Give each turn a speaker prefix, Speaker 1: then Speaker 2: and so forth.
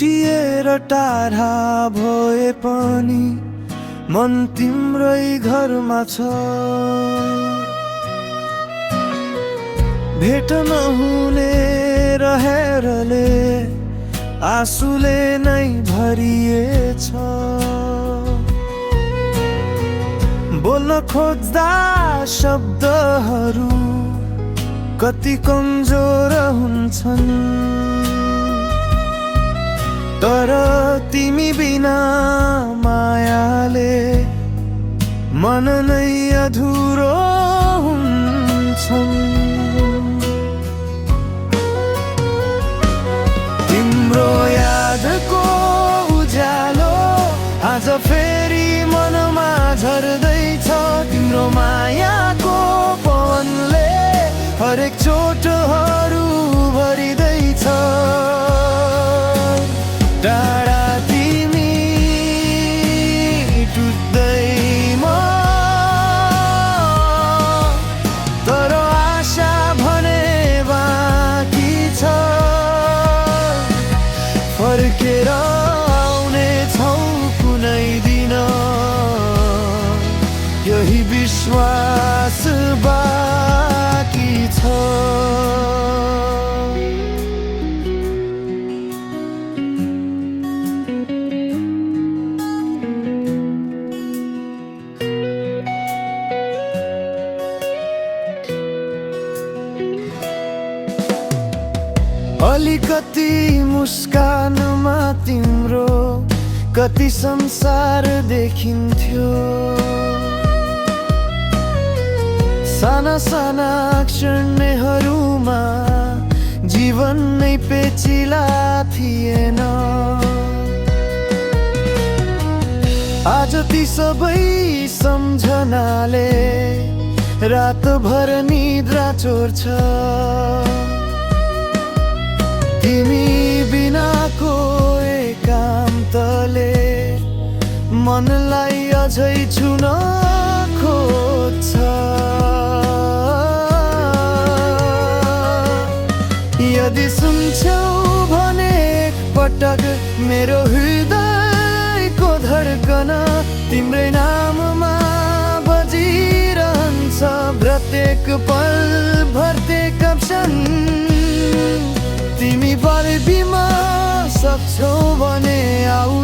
Speaker 1: छुटिएर टाढा भए पनि मन तिम्रै घरमा छ। भेट नहुने रहेरले आँसुले नै भरिएछ। बोल्न खोज्दा शब्दहरू कति कमजोर हुन्छन्, तर तिमी बिना मायाले मन नै अधुरो हुन्छन्। तिम्रो यादको उज्यालो आज फेरि मनमा झर्दैछ। तिम्रो मायाको पवनले हरेक चोटहरू भरिदैछ। टाढा तिमी टुट्दैमा, तर आशा भने बाँकी छ। फर्केर आउने छौ कुनै दिन, यही विश्वास बाँकी छ। अलिकति मुस्कानमा तिम्रो कति संसार देखिन्थ्यो। साना साना क्षणहरूमा जीवन नै पेचिला थिएन। आज ती सबै सम्झनाले रातभर निद्रा चोर्छ। तिमी बिनाको एकान्तले मनलाई अझै छुन खोज्छ। यदि सुन्छौ भने एकपटक मेरो हृदयको धड्कन तिम्रै नाममा बजिरहन्छ। प्रत्येक पल प्रत्येक क्षण तिमी बर्बिमा सक्छौ भने आऊ